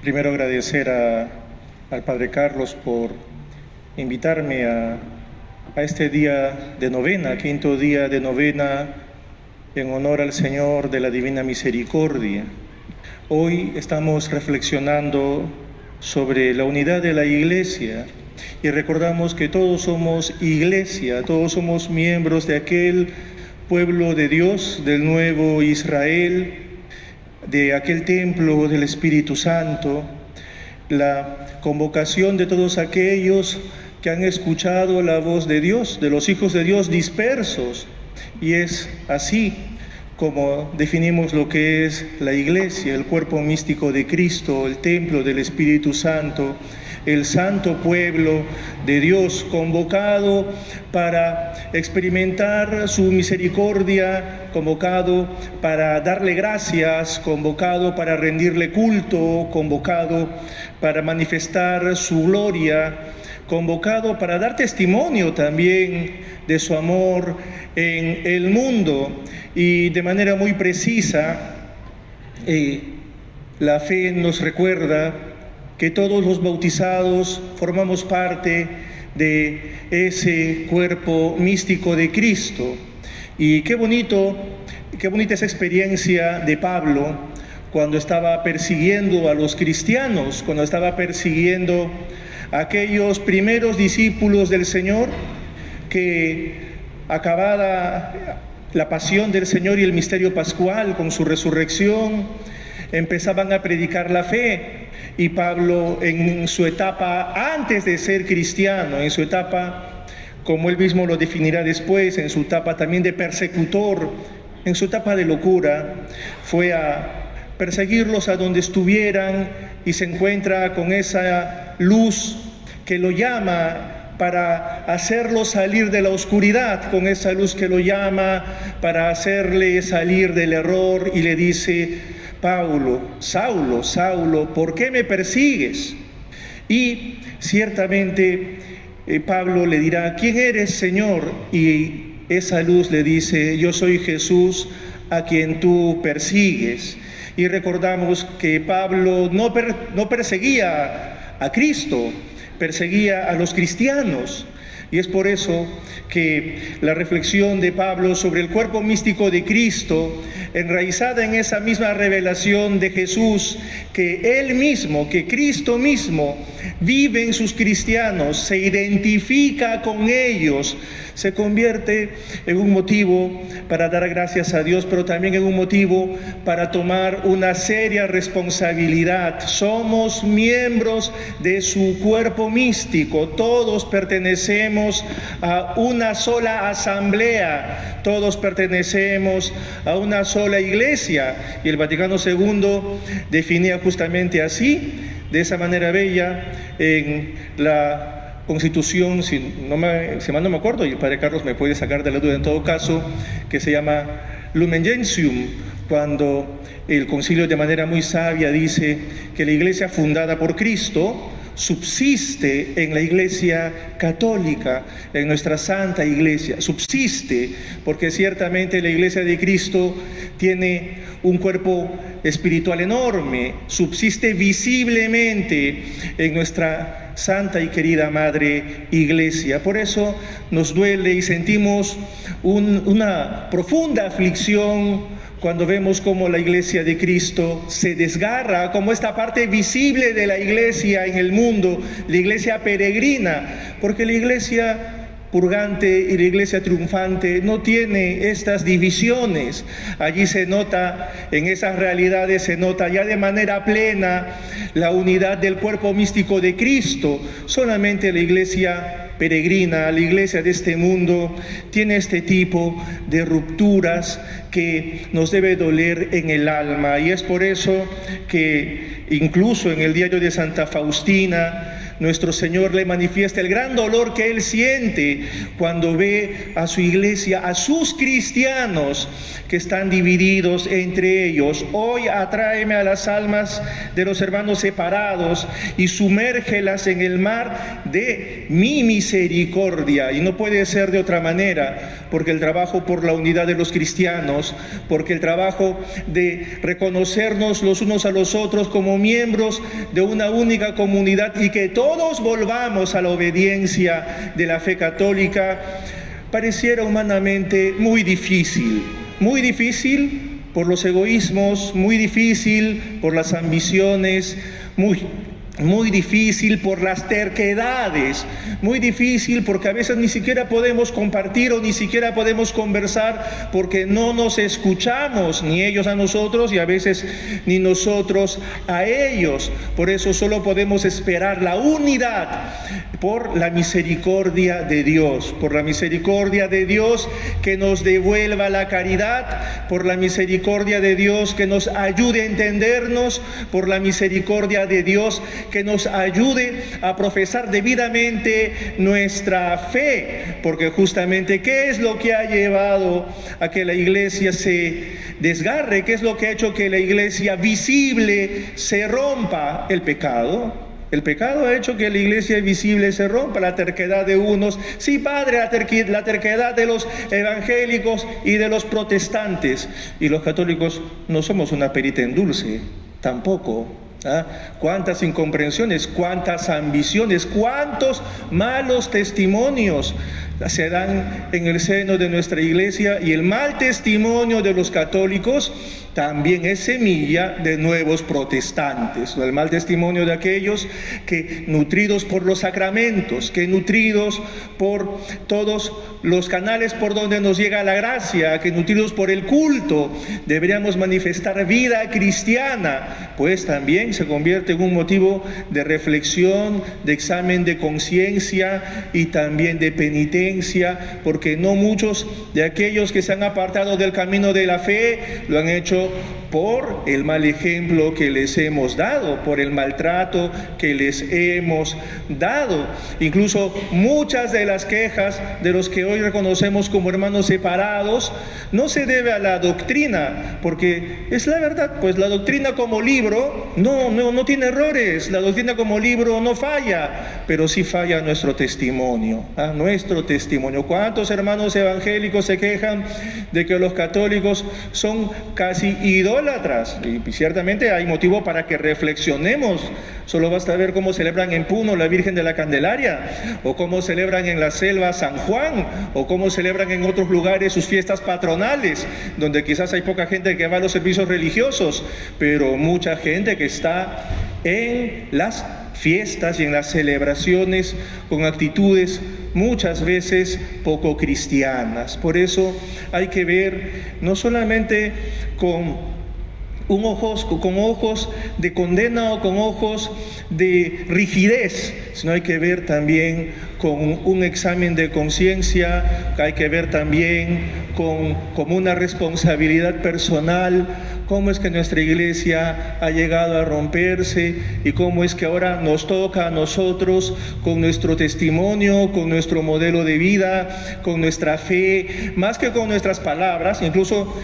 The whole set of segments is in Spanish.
Primero agradecer al Padre Carlos por invitarme a este día de novena, quinto día de novena en honor al Señor de la Divina Misericordia. Hoy estamos reflexionando sobre la unidad de la Iglesia y recordamos que todos somos Iglesia, todos somos miembros de aquel pueblo de Dios, del nuevo Israel, de aquel templo del Espíritu Santo, la convocación de todos aquellos que han escuchado la voz de Dios, de los hijos de Dios dispersos. Y es así como definimos lo que es la Iglesia, el cuerpo místico de Cristo, el templo del Espíritu Santo, el santo pueblo de Dios convocado para experimentar su misericordia, convocado para darle gracias, convocado para rendirle culto, convocado para manifestar su gloria, convocado para dar testimonio también de su amor en el mundo. Y de manera muy precisa, la fe nos recuerda que todos los bautizados formamos parte de ese cuerpo místico de Cristo. Y qué bonita esa experiencia de Pablo cuando estaba persiguiendo a los cristianos, cuando estaba persiguiendo a aquellos primeros discípulos del Señor que, acabada la pasión del Señor y el misterio pascual con su resurrección, empezaban a predicar la fe. Y Pablo, en su etapa antes de ser cristiano, en su etapa, como él mismo lo definirá después, en su etapa también de persecutor, en su etapa de locura, fue a perseguirlos a donde estuvieran y se encuentra con esa luz que lo llama para hacerlo salir de la oscuridad, con esa luz que lo llama para hacerle salir del error, y le dice: Saulo, Saulo, ¿por qué me persigues? Y ciertamente Pablo le dirá: ¿quién eres, Señor? Y esa luz le dice: yo soy Jesús a quien tú persigues. Y recordamos que Pablo no perseguía a Cristo, perseguía a los cristianos. Y es por eso que la reflexión de Pablo sobre el cuerpo místico de Cristo, enraizada en esa misma revelación de Jesús, que Él mismo, que Cristo mismo vive en sus cristianos, se identifica con ellos, se convierte en un motivo para dar gracias a Dios, pero también en un motivo para tomar una seria responsabilidad. Somos miembros de su cuerpo místico, todos pertenecemos a una sola asamblea, todos pertenecemos a una sola iglesia, y el Vaticano II definía justamente así, de esa manera bella, en la Constitución, si mal no me acuerdo, y el Padre Carlos me puede sacar de la duda en todo caso, que se llama Lumen Gentium, cuando el concilio de manera muy sabia dice que la iglesia fundada por Cristo subsiste en la Iglesia Católica, en nuestra Santa Iglesia, subsiste, porque ciertamente la Iglesia de Cristo tiene un cuerpo espiritual enorme, subsiste visiblemente en nuestra Santa y querida Madre Iglesia. Por eso nos duele y sentimos una profunda aflicción cuando vemos cómo la Iglesia de Cristo se desgarra, como esta parte visible de la Iglesia en el mundo, la Iglesia peregrina, porque la Iglesia purgante y la iglesia triunfante no tiene estas divisiones. Allí se nota, en esas realidades se nota ya de manera plena la unidad del cuerpo místico de Cristo. Solamente la iglesia peregrina, la iglesia de este mundo, tiene este tipo de rupturas que nos debe doler en el alma, y es por eso que incluso en el diario de Santa Faustina nuestro Señor le manifiesta el gran dolor que Él siente cuando ve a su iglesia, a sus cristianos que están divididos entre ellos. Hoy atráeme a las almas de los hermanos separados y sumérgelas en el mar de mi misericordia. Y no puede ser de otra manera, porque el trabajo por la unidad de los cristianos, porque el trabajo de reconocernos los unos a los otros como miembros de una única comunidad y que todos volvamos a la obediencia de la fe católica, pareciera humanamente muy difícil por los egoísmos, muy difícil por las ambiciones, muy difícil por las terquedades, muy difícil porque a veces ni siquiera podemos compartir o ni siquiera podemos conversar porque no nos escuchamos, ni ellos a nosotros y a veces ni nosotros a ellos. Por eso solo podemos esperar la unidad por la misericordia de Dios, por la misericordia de Dios que nos devuelva la caridad, por la misericordia de Dios que nos ayude a entendernos, por la misericordia de Dios que nos ayude a profesar debidamente nuestra fe, porque justamente ¿qué es lo que ha llevado a que la iglesia se desgarre? ¿Qué es lo que ha hecho que la iglesia visible se rompa? El pecado. El pecado ha hecho que la iglesia visible se rompa, la terquedad de unos. Sí, Padre, la terquedad de los evangélicos y de los protestantes. Y los católicos no somos una perita en dulce, tampoco. Cuántas incomprensiones, cuántas ambiciones, cuántos malos testimonios se dan en el seno de nuestra iglesia, y el mal testimonio de los católicos también es semilla de nuevos protestantes. El mal testimonio de aquellos que, nutridos por los sacramentos, que nutridos por todos los canales por donde nos llega la gracia, que nutridos por el culto, deberíamos manifestar vida cristiana, pues también se convierte en un motivo de reflexión, de examen de conciencia y también de penitencia, porque no muchos de aquellos que se han apartado del camino de la fe lo han hecho por el mal ejemplo que les hemos dado, por el maltrato que les hemos dado. Incluso muchas de las quejas de los que hoy reconocemos como hermanos separados no se debe a la doctrina, porque es la verdad, pues la doctrina como libro no tiene errores, la doctrina como libro no falla, pero sí falla nuestro testimonio, nuestro testimonio. ¿Cuántos hermanos evangélicos se quejan de que los católicos son casi idólatras? Y ciertamente hay motivo para que reflexionemos. Solo basta ver cómo celebran en Puno la Virgen de la Candelaria, o cómo celebran en la selva San Juan, o cómo celebran en otros lugares sus fiestas patronales, donde quizás hay poca gente que va a los servicios religiosos, pero mucha gente que está en las fiestas y en las celebraciones con actitudes muchas veces poco cristianas. Por eso hay que ver no solamente con ojos de condena o con ojos de rigidez, sino hay que ver también con un examen de conciencia, hay que ver también como una responsabilidad personal, cómo es que nuestra iglesia ha llegado a romperse y cómo es que ahora nos toca a nosotros con nuestro testimonio, con nuestro modelo de vida, con nuestra fe, más que con nuestras palabras. Incluso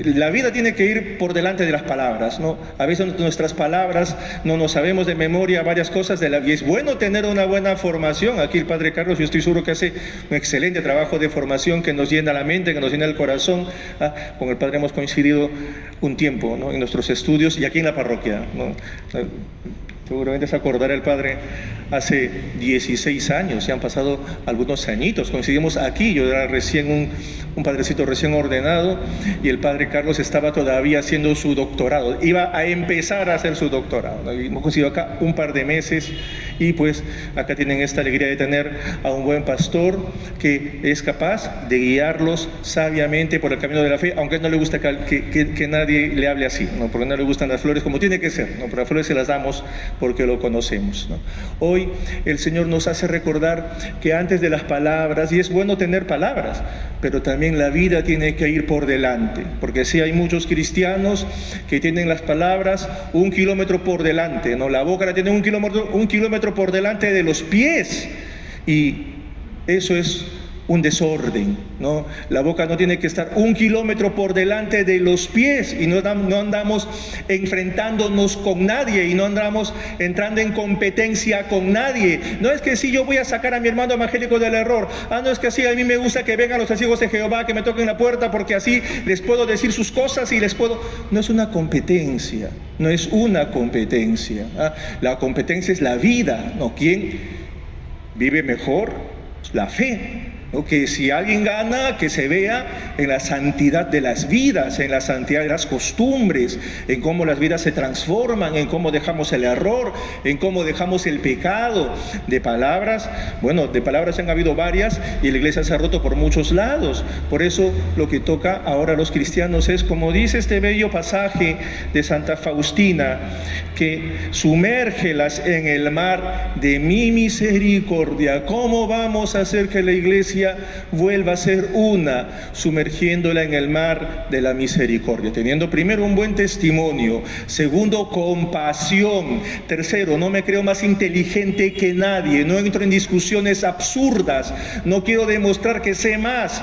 la vida tiene que ir por delante de las palabras, ¿no? A veces nuestras palabras no nos sabemos de memoria varias cosas de la vida. Es bueno tener una buena formación. Aquí el Padre Carlos, yo estoy seguro que hace un excelente trabajo de formación que nos llena la mente, que nos llena el corazón. Con el Padre hemos coincidido un tiempo, ¿no?, en nuestros estudios y aquí en la parroquia, ¿no? Seguramente se acordará el Padre, hace 16 años, ya han pasado algunos añitos, coincidimos aquí, yo era recién un padrecito recién ordenado y el Padre Carlos estaba todavía haciendo su doctorado, iba a empezar a hacer su doctorado, ¿no? Hemos coincidido acá un par de meses y pues acá tienen esta alegría de tener a un buen pastor que es capaz de guiarlos sabiamente por el camino de la fe, aunque no le gusta que nadie le hable así, ¿no? Porque no le gustan las flores como tiene que ser, ¿no? Pero las flores se las damos porque lo conocemos, ¿no? Hoy hoy el Señor nos hace recordar que antes de las palabras, y es bueno tener palabras, pero también la vida tiene que ir por delante, porque sí hay muchos cristianos que tienen las palabras 1 kilómetro por delante, ¿no? La boca la tienen 1 kilómetro por delante de los pies, y eso es un desorden, ¿no? La boca no tiene que estar 1 kilómetro por delante de los pies, y no andamos enfrentándonos con nadie, y no andamos entrando en competencia con nadie. No es que si yo voy a sacar a mi hermano evangélico del error, no es que así a mí me gusta que vengan los testigos de Jehová, que me toquen la puerta, porque así les puedo decir sus cosas y les puedo... No es una competencia, no es una competencia, ¿ah? La competencia es la vida, ¿no? ¿Quién vive mejor? La fe. ¿No? Que si alguien gana, que se vea en la santidad de las vidas, en la santidad de las costumbres, en cómo las vidas se transforman, en cómo dejamos el error, en cómo dejamos el pecado. De palabras, bueno, de palabras han habido varias y la iglesia se ha roto por muchos lados. Por eso lo que toca ahora a los cristianos es, como dice este bello pasaje de Santa Faustina, que sumérgelas en el mar de mi misericordia. ¿Cómo vamos a hacer que la iglesia vuelva a ser una? Sumergiéndola en el mar de la misericordia, teniendo primero un buen testimonio, segundo compasión, tercero no me creo más inteligente que nadie, no entro en discusiones absurdas, no quiero demostrar que sé más,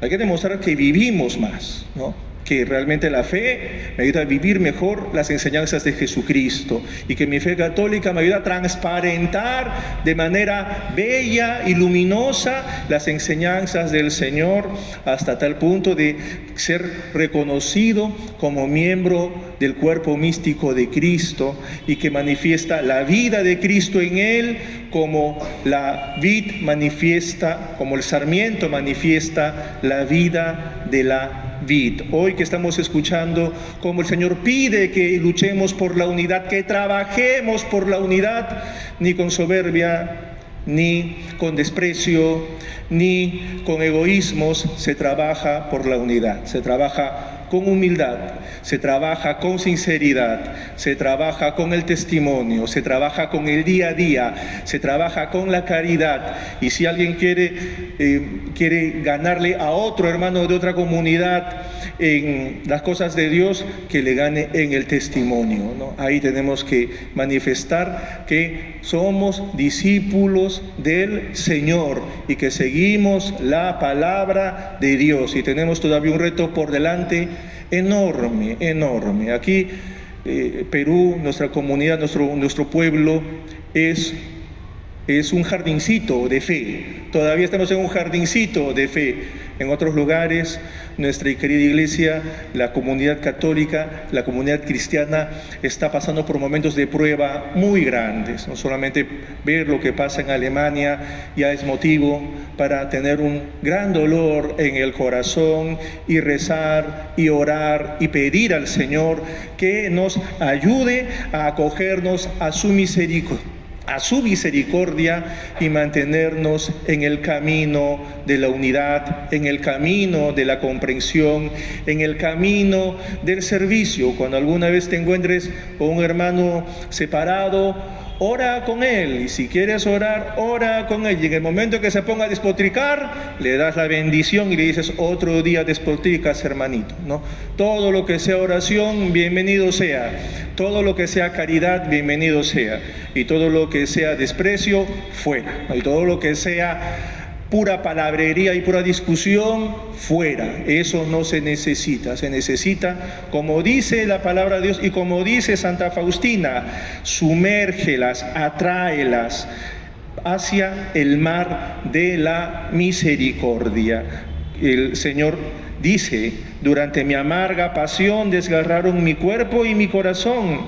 hay que demostrar que vivimos más, ¿no? Que realmente la fe me ayuda a vivir mejor las enseñanzas de Jesucristo, y que mi fe católica me ayuda a transparentar de manera bella y luminosa las enseñanzas del Señor, hasta tal punto de ser reconocido como miembro del cuerpo místico de Cristo, y que manifiesta la vida de Cristo en él, como la vid manifiesta, como el sarmiento manifiesta la vida de la vid. Hoy que estamos escuchando cómo el Señor pide que luchemos por la unidad, que trabajemos por la unidad, ni con soberbia, ni con desprecio, ni con egoísmos se trabaja por la unidad. Se trabaja con humildad, se trabaja con sinceridad, se trabaja con el testimonio, se trabaja con el día a día, se trabaja con la caridad. Y si alguien quiere ganarle a otro hermano de otra comunidad en las cosas de Dios, que le gane en el testimonio, ¿no? Ahí tenemos que manifestar que somos discípulos del Señor y que seguimos la palabra de Dios, y tenemos todavía un reto por delante enorme, enorme. Aquí Perú, nuestra comunidad, nuestro pueblo es un jardincito de fe. Todavía estamos en un jardincito de fe. En otros lugares, nuestra querida iglesia, la comunidad católica, la comunidad cristiana, está pasando por momentos de prueba muy grandes. No solamente ver lo que pasa en Alemania ya es motivo para tener un gran dolor en el corazón, y rezar y orar y pedir al Señor que nos ayude a acogernos a su misericordia y mantenernos en el camino de la unidad, en el camino de la comprensión, en el camino del servicio. Cuando alguna vez te encuentres con un hermano separado, ora con él, y si quieres orar, ora con él, y en el momento que se ponga a despotricar, le das la bendición y le dices: otro día despotricas, hermanito, ¿no? Todo lo que sea oración, bienvenido sea. Todo lo que sea caridad, bienvenido sea. Y todo lo que sea desprecio, fuera. Y todo lo que sea pura palabrería y pura discusión, fuera. Eso no se necesita. Se necesita, como dice la palabra de Dios y como dice Santa Faustina, sumérgelas, atráelas hacia el mar de la misericordia. El Señor dice: durante mi amarga pasión desgarraron mi cuerpo y mi corazón.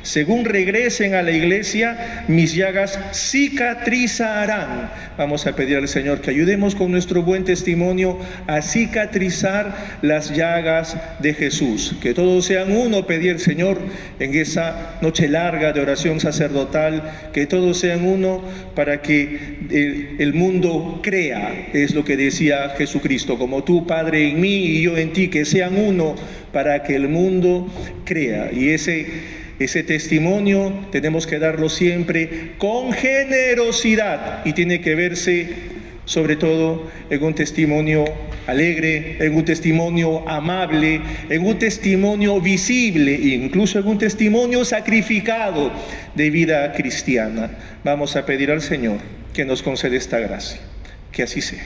Según regresen a la iglesia, mis llagas cicatrizarán. Vamos a pedir al Señor que ayudemos con nuestro buen testimonio a cicatrizar las llagas de Jesús. Que todos sean uno, pedir al Señor en esa noche larga de oración sacerdotal, que todos sean uno para que el mundo crea. Es lo que decía Jesucristo: como tú, Padre, en mí y yo en ti, que sean uno para que el mundo crea. Y ese ese testimonio tenemos que darlo siempre con generosidad y tiene que verse sobre todo en un testimonio alegre, en un testimonio amable, en un testimonio visible, incluso en un testimonio sacrificado de vida cristiana. Vamos a pedir al Señor que nos conceda esta gracia. Que así sea.